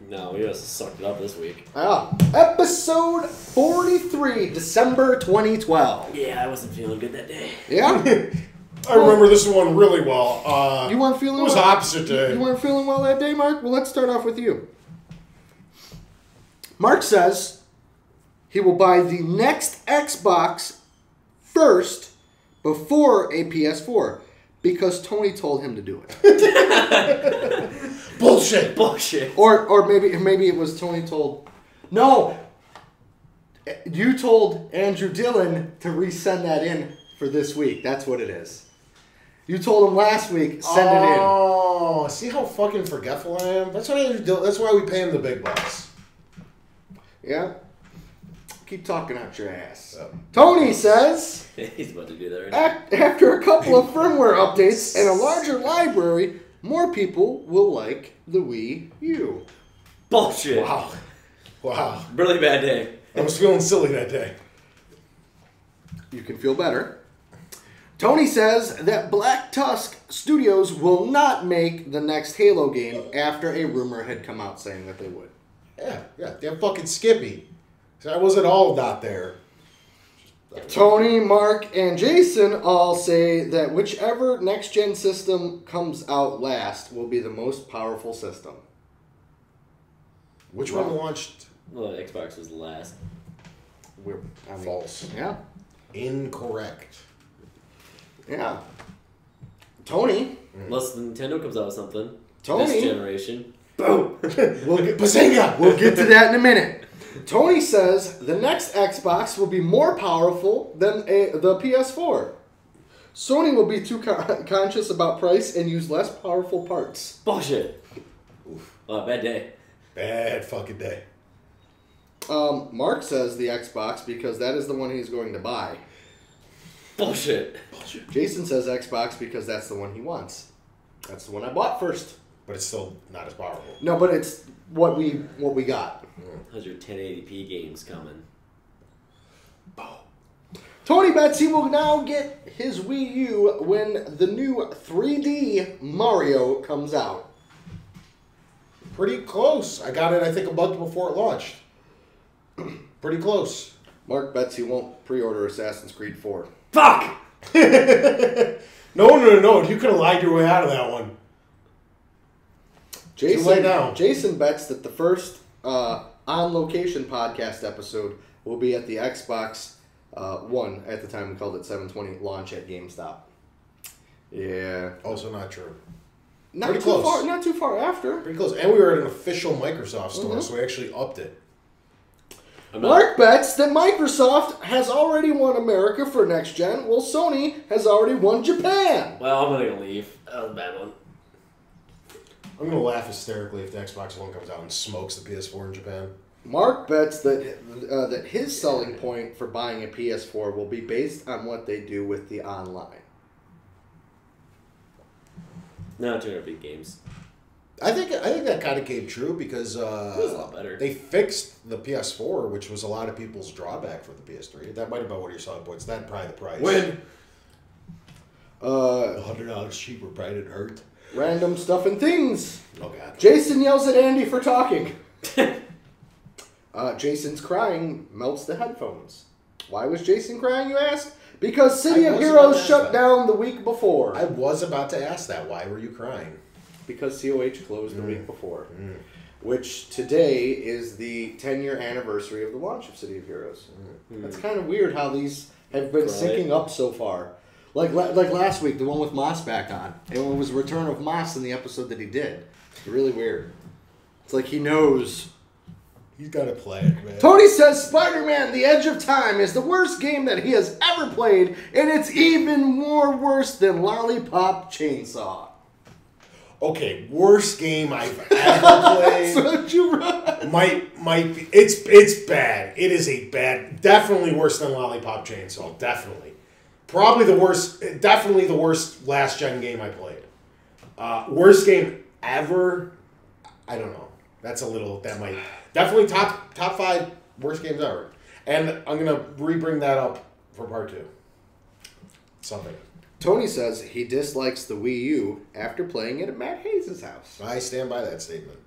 No, we just sucked it up this week. Episode 43, December 2012. Yeah, I wasn't feeling good that day. Yeah? I remember this one really well. You weren't feeling It was well? opposite day. You weren't feeling well that day, Mark? Well, let's start off with you. Mark says he will buy the next Xbox first before a PS4 because Tony told him to do it. Bullshit. Bullshit. Or maybe it was Tony told... No! You told Andrew Dillon to resend that in for this week. That's what it is. You told him last week, send it in. Oh, see how fucking forgetful I am? That's what I do. That's why we pay him the big bucks. Yeah? Keep talking out your ass. Yep. Tony says, He's about to do that right now. after a couple of firmware updates and a larger library, more people will like the Wii U. Bullshit. Wow. Wow. Really bad day. I was feeling silly that day. You can feel better. Tony says that Black Tusk Studios will not make the next Halo game after a rumor had come out saying that they would. Yeah. Damn fucking Skippy. So I wasn't all not there. Tony, Mark, and Jason all say that whichever next-gen system comes out last will be the most powerful system. Which one launched? Well, Xbox was last. False. Yeah. Incorrect. Yeah. Tony. Unless Nintendo comes out with something. Tony. This generation. Boom. Bazinga! We'll get to that in a minute. Tony says the next Xbox will be more powerful than the PS4. Sony will be too conscious about price and use less powerful parts. Bullshit. Oh, bad day. Bad fucking day. Mark says the Xbox because that is the one he's going to buy. Bullshit. Jason says Xbox because that's the one he wants. That's the one I bought first. But it's still not as powerful. No, but it's what we got. How's your 1080p games coming? Tony bets he will now get his Wii U when the new 3D Mario comes out. Pretty close. I got it, I think, a month before it launched. Pretty close. Mark bets he won't pre-order Assassin's Creed 4. Fuck! No. You could have lied your way out of that one. Jason, Too late now. Jason bets that the first on-location podcast episode will be at the Xbox One, at the time we called it 720, launch at GameStop. Yeah. Also not true. Not Pretty too close. far. Not too far after. Pretty close. And we were at an official Microsoft store, so we actually upped it. Mark bets that Microsoft has already won America for next gen, while Sony has already won Japan. Well, I'm gonna leave. That was a bad one. I'm going to laugh hysterically if the Xbox One comes out and smokes the PS4 in Japan. Mark bets that that his selling point for buying a PS4 will be based on what they do with the online. No, 200 big games. I think that kind of came true because It was a lot better. they fixed the PS4, which was a lot of people's drawback for the PS3. That might have been one of your selling points. That probably the price. $100 cheaper probably didn't hurt. Random stuff and things. Oh God. Jason yells at Andy for talking. Jason's crying melts the headphones. Why was Jason crying, you ask? Because City I of was Heroes about to shut ask that. down the week before. I was about to ask that. Why were you crying? Because COH closed the week before. Which today is the 10-year anniversary of the launch of City of Heroes. That's kind of weird how these have been Right. syncing up so far. Like last week, the one with Moss back on. It was the return of Moss in the episode that he did. It's really weird. It's like he knows. He's got to play it, man. Tony says Spider-Man The Edge of Time is the worst game that he has ever played, and it's even more worse than Lollipop Chainsaw. Okay, worst game I've ever played. That's what you wrote. might be. It's bad. It is a bad. Definitely worse than Lollipop Chainsaw. Definitely. Probably the worst. Definitely the worst last gen game I played. Worst game ever. I don't know. That's a little. That might definitely top 5 worst games ever. And I'm gonna re-bring that up for part 2. Something. Tony says he dislikes the Wii U after playing it at Matt Hayes' house. I stand by that statement.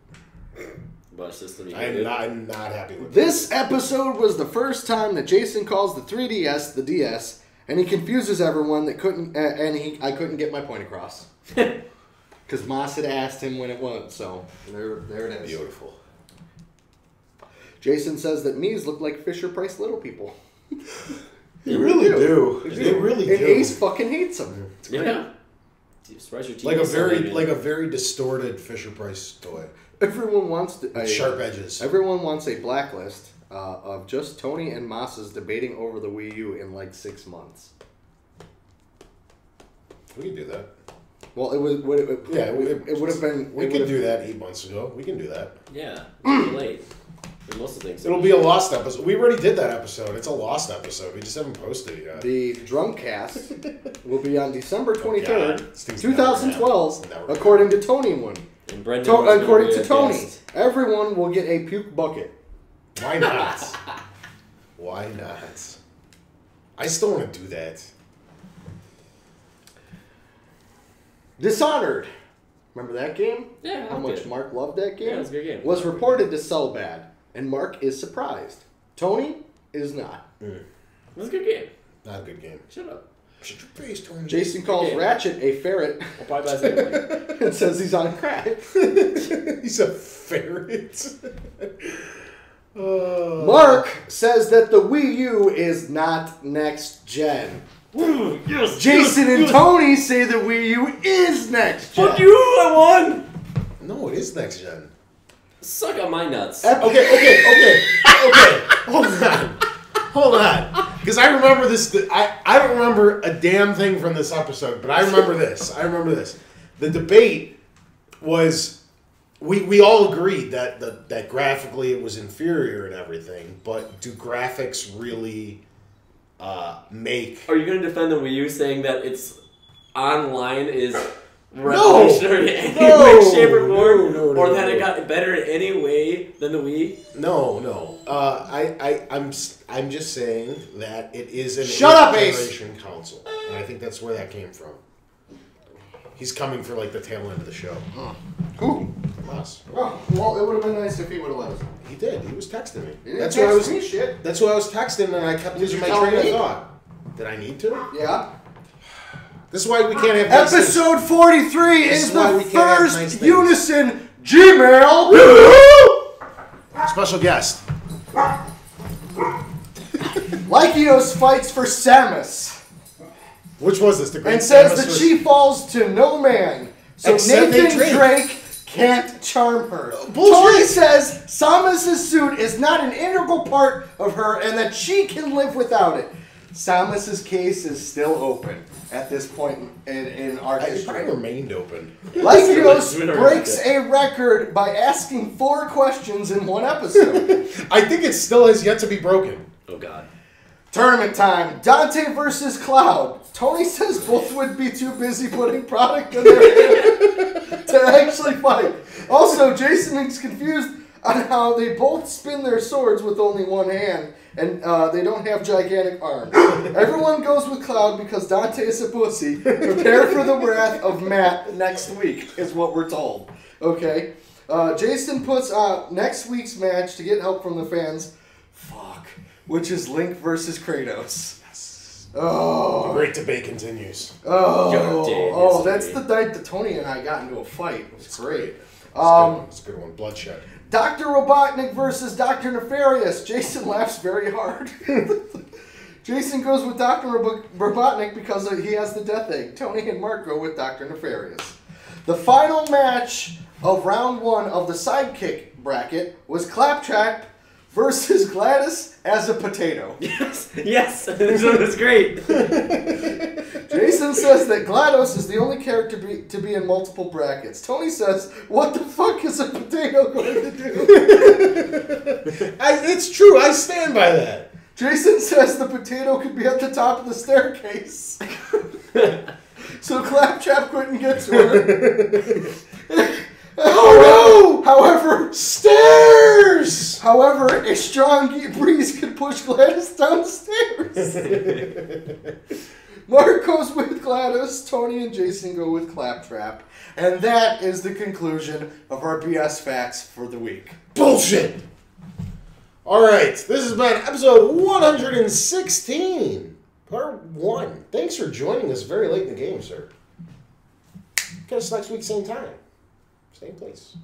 But system you I'm hated. not happy with This episode was the first time that Jason calls the 3DS the DS, and he confuses everyone that couldn't, I couldn't get my point across. Because Moss had asked him when it was, so there it is. Beautiful. Jason says that Mii's look like Fisher-Price Little People. They really do. They really And do. Ace fucking hates them. Yeah. Surprise your team. Like a very distorted Fisher Price toy. Everyone wants Sharp edges. Everyone wants a blacklist of just Tony and Moss's debating over the Wii U in like 6 months. We can do that. Well, it would have been. We could do that 8 months ago. We can do that. Yeah. It's late. For most of the things. It'll be a lost episode. We already did that episode. It's a lost episode. We just haven't posted it yet. The Drunk Cast will be on December 23rd, God. This thing's never 2012, gonna happen. according to Tony one. And Brendan was gonna According be to a Tony, guest. everyone will get a puke bucket. Why not? Why not? I still want to do that. Dishonored. Remember that game? Yeah, I How liked much it. Mark loved that game? Yeah, it was a good game. Was reported to sell bad, and Mark is surprised. Tony is not. It was a good game. Not a good game. Shut up. Shut your face, Tony. Jason calls Okay. Ratchet a ferret I'll probably buy the same one. and says he's on crack. He's a ferret. Mark says that the Wii U is not next gen. Yes, Jason and Tony say the Wii U is next gen. Fuck you! I won. No, it is next gen. Suck on my nuts. Okay. Hold on. Because I remember this. I don't remember a damn thing from this episode, but I remember this. The debate was we all agreed that graphically it was inferior and everything, but do graphics really make... Are you going to defend the Wii U saying that it's online is revolutionary in any way, shape, or form? Or that it got better in any way than the Wii? No. I'm just saying that it is an generation console. And I think that's where that came from. He's coming for like the tail end of the show. Who? Us. Oh, well, it would have been nice if he would have let us. He did. He was texting me. He didn't text me shit. That's who I was texting, and I kept losing my train of thought. Did I need to? Yeah. This is why we can't have nice Episode 43 This is is why the we can't have first nice things. Unison Gmail. Special guest. Lykios fights for Samus Which was this? The Great and says Samus that was- she falls to no man. So Except Nathan Drake. Drake can't charm her. Bullshit. Tony says Samus' suit is not an integral part of her and that she can live without it. Samus' case is still open at this point in our It history. probably remained open. Lykios breaks a record by asking 4 questions in one episode. I think it still has yet to be broken. Oh, God. Tournament time. Dante versus Cloud. Tony says both would be too busy putting product in their hand to actually fight. Also, Jason is confused on how they both spin their swords with only one hand, and they don't have gigantic arms. Everyone goes with Cloud because Dante is a pussy. Prepare for the wrath of Matt next week, is what we're told. Okay? Jason puts out next week's match to get help from the fans. Which is Link versus Kratos. Oh. The great debate continues. Oh, that's the night that Tony and I got into a fight. It was great. It's a good one. Bloodshed. Dr. Robotnik versus Dr. Nefarious. Jason laughs very hard. Jason goes with Dr. Robotnik because he has the death egg. Tony and Mark go with Dr. Nefarious. The final match of round 1 of the sidekick bracket was Claptrap versus Gladys as a potato. Yes, this one was great. Jason says that GLaDOS is the only character to be in multiple brackets. Tony says, what the fuck is a potato going to do? It's true. I stand by that. Jason says the potato could be at the top of the staircase. So Claptrap couldn't get to her. Oh no! However, stairs! However, a strong breeze could push Gladys down the stairs. Mark goes with GLaDOS, Tony and Jason go with Claptrap. And that is the conclusion of our BS Facts for the week. Bullshit! Alright, this has been episode 116. Part 1. Thanks for joining us very late in the game, sir. Catch us next week, same time. Same place.